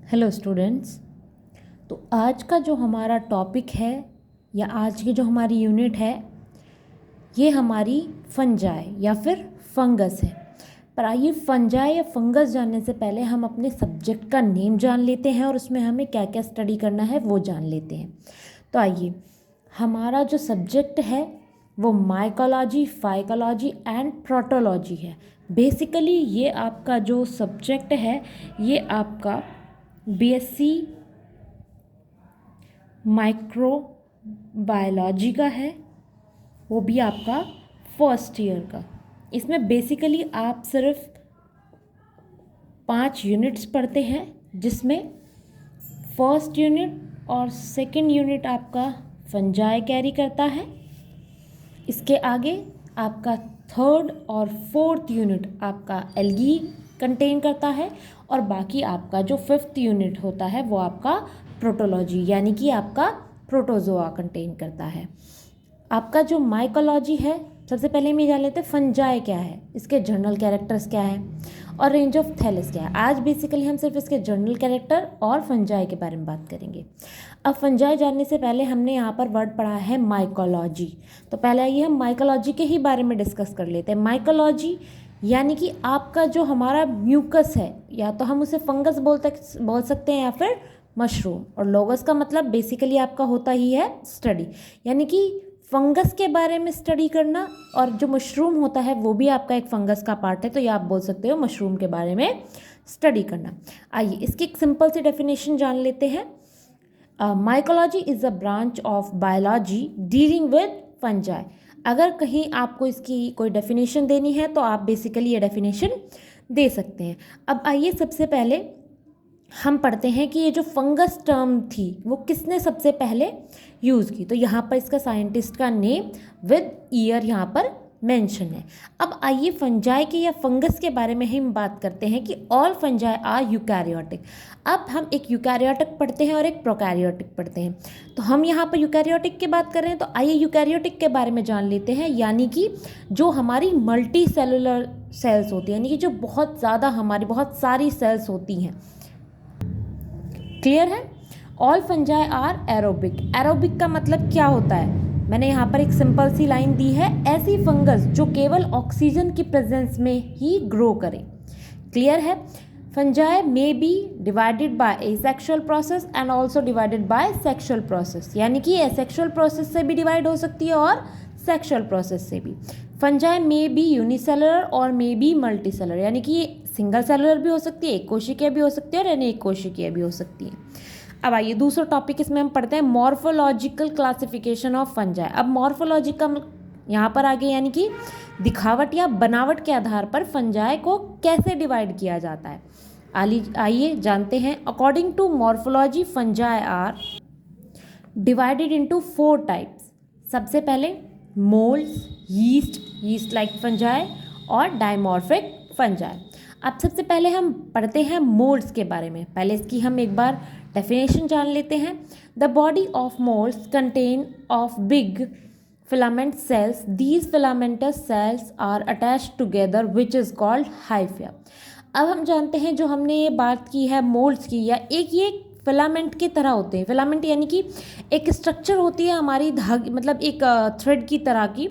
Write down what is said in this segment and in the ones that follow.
Hello students. तो आज का जो हमारा टॉपिक है या आज की जो हमारी यूनिट है ये हमारी फंजाई या फिर फंगस है। पर आइए फंजाई या फंगस जानने से पहले हम अपने सब्जेक्ट का नेम जान लेते हैं और उसमें हमें क्या क्या स्टडी करना है वो जान लेते हैं। तो आइए, हमारा जो सब्जेक्ट है वो माइकोलॉजी, फाइकोलॉजी एंड प्रोटोलॉजी है। बेसिकली ये आपका जो सब्जेक्ट है ये आपका बीएससी माइक्रोबायोलॉजी का है, वो भी आपका फर्स्ट ईयर का। इसमें बेसिकली आप सिर्फ 5 यूनिट्स पढ़ते हैं, जिसमें फर्स्ट यूनिट और सेकंड यूनिट आपका फंजाई कैरी करता है। इसके आगे आपका थर्ड और फोर्थ यूनिट आपका एल्गी कंटेन करता है और बाकी आपका जो फिफ्थ यूनिट होता है वो आपका प्रोटोलॉजी यानी कि आपका प्रोटोजोआ कंटेन करता है। आपका जो माइकोलॉजी है, सबसे पहले हम ये जान लेते हैं फंजाई क्या है, इसके जर्नल कैरेक्टर्स क्या है और रेंज ऑफ थैलेस क्या है। आज बेसिकली हम सिर्फ इसके जर्नल कैरेक्टर और फंजाई के बारे में बात करेंगे। अब फंजाई जानने से पहले हमने यहाँ पर वर्ड पढ़ा है माइकोलॉजी, तो पहले आइए हम माइकोलॉजी के ही बारे में डिस्कस कर लेते हैं। माइकोलॉजी यानी कि आपका जो हमारा म्यूकस है, या तो हम उसे फंगस बोल सकते हैं या फिर मशरूम, और लोगस का मतलब बेसिकली आपका होता ही है स्टडी, यानी कि फंगस के बारे में स्टडी करना, और जो मशरूम होता है वो भी आपका एक फंगस का पार्ट है, तो ये आप बोल सकते हो मशरूम के बारे में स्टडी करना। आइए इसकी एक सिंपल सी डेफिनेशन जान लेते हैं। Mycology is a branch of biology dealing with fungi. अगर कहीं आपको इसकी कोई डेफिनेशन देनी है तो आप बेसिकली ये डेफिनेशन दे सकते हैं। अब आइए सबसे पहले हम पढ़ते हैं कि ये जो फंगस टर्म थी वो किसने सबसे पहले यूज़ की। तो यहाँ पर इसका साइंटिस्ट का नेम विद ईयर यहाँ पर मेंशन है। अब आइए फंजाई के या फंगस के बारे में हम बात करते हैं कि ऑल फंजाई आर यूकैरियोटिक। अब हम एक यूकैरियोटिक पढ़ते हैं और एक प्रोकैरियोटिक पढ़ते हैं। तो हम यहाँ पर यूकैरियोटिक की बात कर रहे हैं, तो आइए यूकैरियोटिक के बारे में जान लेते हैं, यानी कि जो हमारी मल्टी सेलुलर सेल्स होती है, यानी कि जो बहुत ज़्यादा हमारी बहुत सारी सेल्स होती हैं। क्लियर है? All fungi are aerobic. Aerobic का मतलब क्या होता है, मैंने यहाँ पर एक सिंपल सी लाइन दी है, ऐसी फंगस जो केवल ऑक्सीजन की प्रेजेंस में ही ग्रो करे। क्लियर है? Fungi may be divided by asexual process and also divided by sexual process, यानी कि एसेक्सुअल प्रोसेस से भी डिवाइड हो सकती है और सेक्सुअल प्रोसेस से भी। फंजाई मे बी यूनिसेलुलर और मे बी मल्टीसेलुलर, यानी कि ये सिंगल सेलुलर भी हो सकती है, एक कोशिकीय भी हो सकती है और अनेक कोशिकीय भी हो सकती है। अब आइए दूसरा टॉपिक इसमें हम पढ़ते हैं मॉर्फोलॉजिकल क्लासिफिकेशन ऑफ फंजाई। अब मॉर्फोलॉजी का यहाँ पर आगे यानी कि दिखावट या बनावट के आधार पर फंजाई को कैसे डिवाइड किया जाता है, आइए जानते हैं। According to morphology fungi are divided into 4 types. सबसे पहले मोल्ड्स, यीस्ट लाइक फंजाई और डायमॉर्फिक फंजाई। अब सबसे पहले हम पढ़ते हैं मोल्ड्स के बारे में। पहले इसकी हम एक बार डेफिनेशन जान लेते हैं। The body of moulds contain of big filament cells, these filamentous cells are attached together which is called hyphae. अब हम जानते हैं, जो हमने ये बात की है मोल्ड्स की, या एक ये फिलामेंट की तरह होते हैं। फिलामेंट यानी कि एक स्ट्रक्चर होती है हमारी धागे, मतलब एक थ्रेड की तरह की।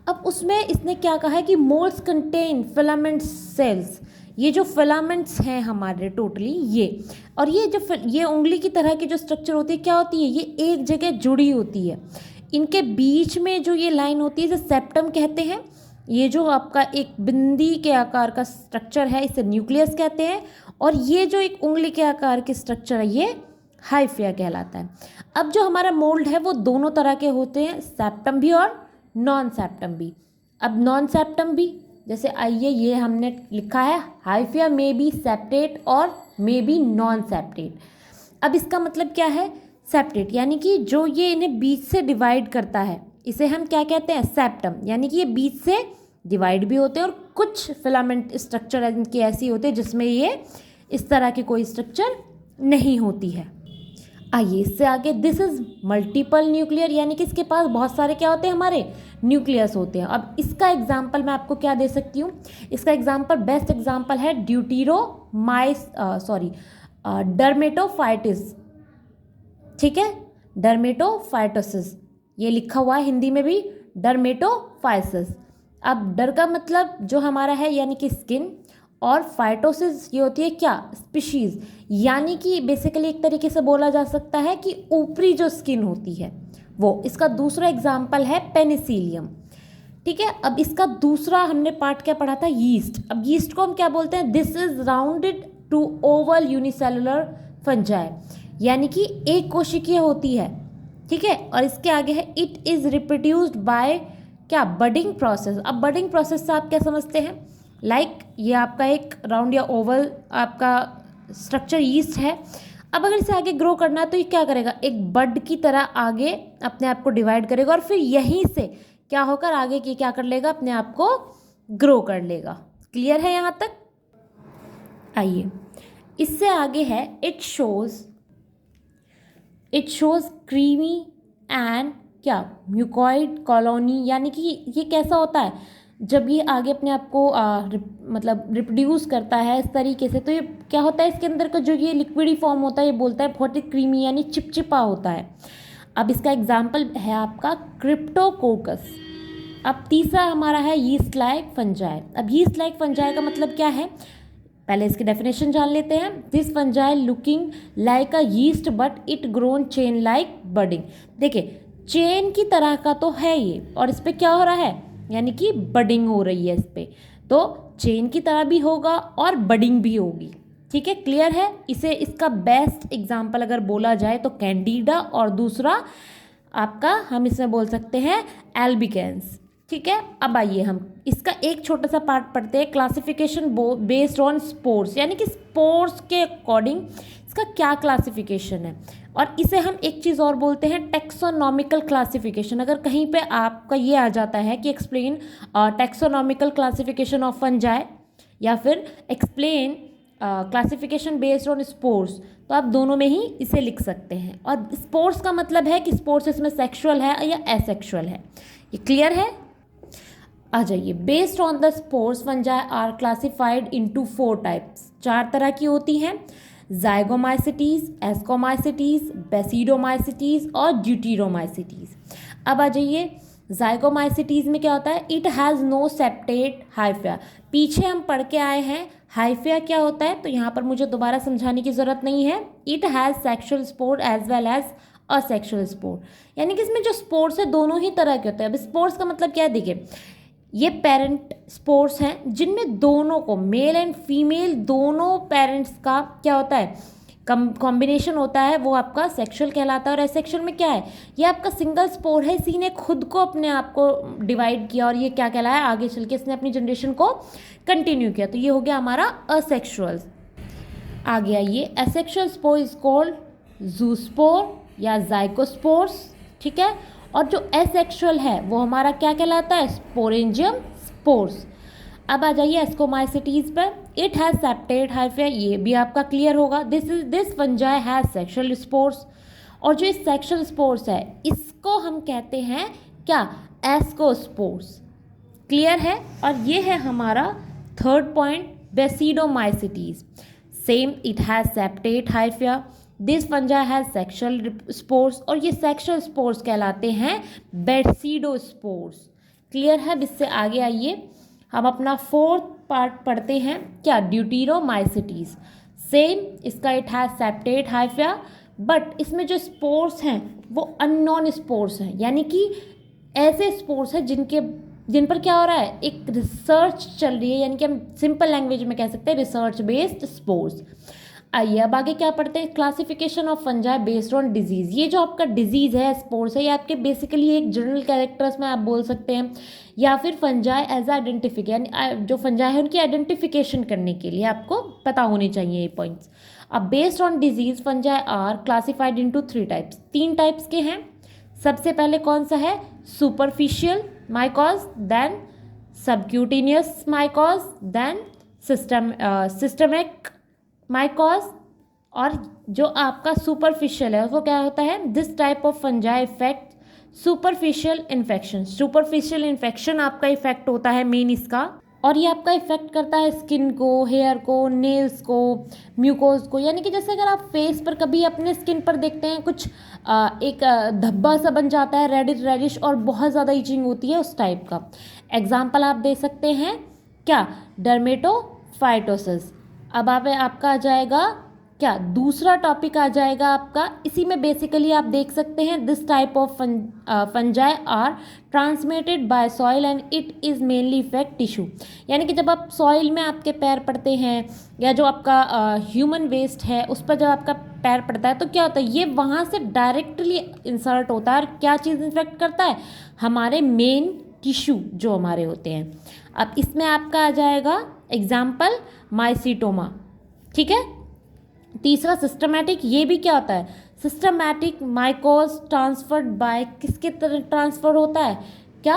अब उसमें इसने क्या कहा है कि मोल्ड्स कंटेन फिलामेंट सेल्स, ये जो फिलामेंट्स हैं हमारे टोटली ये, और ये जो ये उंगली की तरह की जो स्ट्रक्चर होती है क्या होती है, ये एक जगह जुड़ी होती है। इनके बीच में जो ये लाइन होती है इसे सेप्टम कहते हैं। ये जो आपका एक बिंदी के आकार का स्ट्रक्चर है इसे न्यूक्लियस कहते हैं, और ये जो एक उंगली के आकार की स्ट्रक्चर है ये हाइफिया कहलाता है। अब जो हमारा मोल्ड है वो दोनों तरह के होते हैं, सेप्टम भी और नॉन सेप्टम भी। अब नॉन सेप्टम भी जैसे आइए ये हमने लिखा है हाइफिया मे बी सेप्टेट और मे बी नॉन सेप्टेट। अब इसका मतलब क्या है, सेप्टेट यानी कि जो ये इन्हें बीच से डिवाइड करता है इसे हम क्या कहते हैं, सेप्टम, यानी कि ये बीच से डिवाइड भी होते हैं, और कुछ फिलामेंट स्ट्रक्चर इनकी ऐसी होते हैं जिसमें ये इस तरह की कोई स्ट्रक्चर नहीं होती है। आइए इससे आगे, दिस इज़ मल्टीपल न्यूक्लियर, यानी कि इसके पास बहुत सारे क्या होते हैं, हमारे न्यूक्लियस होते हैं। अब इसका एग्जाम्पल मैं आपको क्या दे सकती हूँ, इसका एग्जाम्पल बेस्ट एग्जाम्पल है डर्मेटोफाइटिस, ठीक है, डर्मेटोफाइटोसिस, ये लिखा हुआ है हिंदी में भी डर्मेटोफाइसिस। अब डर का मतलब जो हमारा है यानी कि स्किन, और फाइटोसिस ये होती है क्या, स्पीशीज़, यानी कि बेसिकली एक तरीके से बोला जा सकता है कि ऊपरी जो स्किन होती है वो। इसका दूसरा एग्जाम्पल है पेनिसिलियम, ठीक है। अब इसका दूसरा हमने पार्ट क्या पढ़ा था, यीस्ट। अब यीस्ट को हम क्या बोलते हैं, this is rounded to oval unicellular fungi, यानी कि एक कोशिकीय होती है, ठीक है। और इसके आगे है इट इज़ रिप्रोड्यूस्ड बाय क्या, बडिंग प्रोसेस। अब बडिंग प्रोसेस से आप क्या समझते हैं, लाइक ये आपका एक राउंड या ओवल आपका स्ट्रक्चर यीस्ट है। अब अगर इसे आगे ग्रो करना है तो ये क्या करेगा, एक बड की तरह आगे अपने आप को डिवाइड करेगा और फिर यहीं से क्या होकर आगे की क्या कर लेगा, अपने आप को ग्रो कर लेगा। क्लियर है यहाँ तक? आइए इससे आगे है इट शोज क्रीमी एंड क्या, म्यूकॉइड कॉलोनी, यानी कि ये कैसा होता है जब ये आगे अपने आप को मतलब रिप्रोड्यूस करता है इस तरीके से, तो ये क्या होता है, इसके अंदर का जो ये लिक्विडी फॉर्म होता है ये बोलता है बहुत ही क्रीमी यानी चिपचिपा होता है। अब इसका एग्जाम्पल है आपका क्रिप्टोकोकस। अब तीसरा हमारा है यीस्ट लाइक फंजाई। अब यीस्ट लाइक फंजाई का मतलब क्या है, पहले इसकी डेफिनेशन जान लेते हैं। This fungi looking like a yeast but it grown chain like budding. देखिए चेन की तरह का तो है ये, और इस पर क्या हो रहा है, यानी कि बडिंग हो रही है इस पर, तो चेन की तरह भी होगा और बडिंग भी होगी, ठीक है। क्लियर है? इसे इसका बेस्ट एग्जाम्पल अगर बोला जाए तो कैंडिडा, और दूसरा आपका हम इसमें बोल सकते हैं एल्बिकेंस, ठीक है। अब आइए हम इसका एक छोटा सा पार्ट पढ़ते हैं, क्लासिफिकेशन बेस्ड ऑन स्पोर्स, यानी कि स्पोर्स के अकॉर्डिंग इसका क्या क्लासिफिकेशन है। और इसे हम एक चीज़ और बोलते हैं टेक्सोनॉमिकल क्लासिफिकेशन। अगर कहीं पे आपका ये आ जाता है कि explain taxonomical classification of fungi या फिर explain classification based on spores, तो आप दोनों में ही इसे लिख सकते हैं। और स्पोर्स का मतलब है कि स्पोर्स इसमें सेक्सुअल है या एसेक्सुअल है। ये क्लियर है? आ जाइए, based on the spores fungi are classified into 4 types. 4 तरह की होती हैं, जाइगोमाइसिटीज, एस्कोमाइसिटीज, बेसिडोमाइसिटीज और ड्यूटीरोमाइसिटीज। अब आ जाइए जाइगोमाइसिटीज में क्या होता है, इट हैज़ नो सेप्टेट हाइफिया। पीछे हम पढ़ के आए हैं हाइफिया क्या होता है, तो यहाँ पर मुझे दोबारा समझाने की ज़रूरत नहीं है। It has sexual spore as well as asexual spore, यानी कि इसमें जो स्पोर्स है दोनों ही तरह के होते हैं। अब स्पोर्स का मतलब क्या है, देखिए ये पेरेंट स्पोर्स हैं जिनमें दोनों को, मेल एंड फीमेल दोनों पेरेंट्स का क्या होता है, कॉम्बिनेशन होता है, वो आपका सेक्सुअल कहलाता है। और एसेक्सुअल में क्या है, ये आपका सिंगल स्पोर है, इसी ने खुद को अपने आप को डिवाइड किया और ये क्या कहलाया, आगे चल के इसने अपनी जनरेशन को कंटिन्यू किया, तो ये हो गया हमारा असेक्सुअल। आगे आइए, asexual spore is called zoospore या जाइकोस्पोर्स, ठीक है। और जो एसेक्सुअल है वो हमारा क्या कहलाता है, स्पोरेंजियम स्पोर्स। अब आ जाइए एस्कोमाइसिटीज पर, इट हैज़ सेप्टेट हाइफिया, ये भी आपका क्लियर होगा। This fungi has sexual spores, और जो इस सेक्सुअल स्पोर्स है इसको हम कहते हैं क्या, एस्कोस्पोर्स। क्लियर है? और ये है हमारा third point, basidiomycetes. Same, it has septate hyphae, this fungi has sexual spores, और ये सेक्सुअल स्पोर्स कहलाते हैं बेसिडोस्पोर्स। क्लियर है? इससे आगे आइए हम अपना 4th पार्ट पढ़ते हैं, क्या, ड्यूटीरोमाइसिटीज। सेम, इसका इट हैज़ सेप्टेट हाइफिया, बट इसमें जो स्पोर्स हैं वो अननोन स्पोर्स हैं, यानी कि ऐसे स्पोर्स हैं जिन पर क्या हो रहा है, एक रिसर्च चल रही है, यानी कि हम सिंपल लैंग्वेज में कह सकते हैं रिसर्च बेस्ड स्पोर्स। आइए अब आगे क्या पढ़ते हैं, classification of fungi based on disease. ये जो आपका डिजीज़ है, स्पोर्स है, ये आपके बेसिकली एक जनरल कैरेक्टर्स में आप बोल सकते हैं, या फिर फंजाई एज आइडेंटिफिकेशन, यानी जो फंजाई है उनकी आइडेंटिफिकेशन करने के लिए आपको पता होने चाहिए ये पॉइंट्स। अब based on disease fungi are classified into 3 types. 3 types के हैं। सबसे पहले कौन सा है, superficial mycoses, then subcutaneous mycoses, then systemic mycoses. और जो आपका सुपरफिशियल है वो क्या होता है, this type of fungi effect superficial infection. Superficial infection आपका इफेक्ट होता है मेन इसका और ये आपका इफ़ेक्ट करता है स्किन को, हेयर को, नेल्स को, म्यूकोज को। यानी कि जैसे अगर आप फेस पर कभी अपने स्किन पर देखते हैं कुछ एक धब्बा सा बन जाता है, रेडिश और बहुत ज़्यादा इचिंग होती है, उस टाइप का एग्जाम्पल आप दे सकते हैं क्या, डर्मेटोफाइटोसिस। अब आपका आ जाएगा क्या, दूसरा टॉपिक आ जाएगा आपका, इसी में बेसिकली आप देख सकते हैं this type of fungi are transmitted by soil and it is mainly effect tissue. यानी कि जब आप सॉइल में आपके पैर पड़ते हैं या जो आपका ह्यूमन वेस्ट है उस पर जब आपका पैर पड़ता है तो क्या होता है, ये वहाँ से डायरेक्टली इंसर्ट होता है और क्या चीज़ इफेक्ट करता है, हमारे मेन टिश्यू जो हमारे होते हैं। अब इसमें आपका आ जाएगा एग्जाम्पल माइसीटोमा, ठीक है। तीसरा सिस्टमैटिक, ये भी क्या होता है, सिस्टमैटिक माइकोज ट्रांसफर्ड बाय किसके तरह ट्रांसफर होता है, क्या,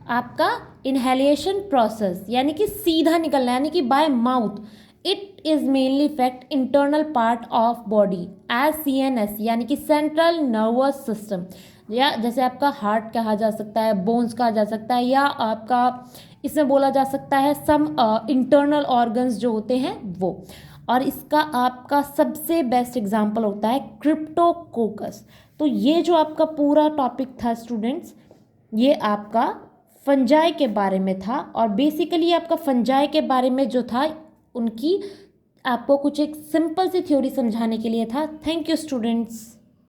आपका इनहेलेशन प्रोसेस, यानी कि सीधा निकलना, यानी कि by mouth. It is mainly effect internal part of body as CNS, यानी कि सेंट्रल नर्वस सिस्टम, या जैसे आपका हार्ट कहा जा सकता है, बोन्स कहा जा सकता है, या आपका इसमें बोला जा सकता है सम इंटरनल ऑर्गन्स जो होते हैं वो। और इसका आपका सबसे बेस्ट एग्जाम्पल होता है क्रिप्टोकोकस। तो ये जो आपका पूरा टॉपिक था स्टूडेंट्स, ये आपका फंजाई के बारे में था, और बेसिकली आपका फंजाई के बारे में जो था उनकी आपको कुछ एक सिंपल सी थ्योरी समझाने के लिए था। Thank you students.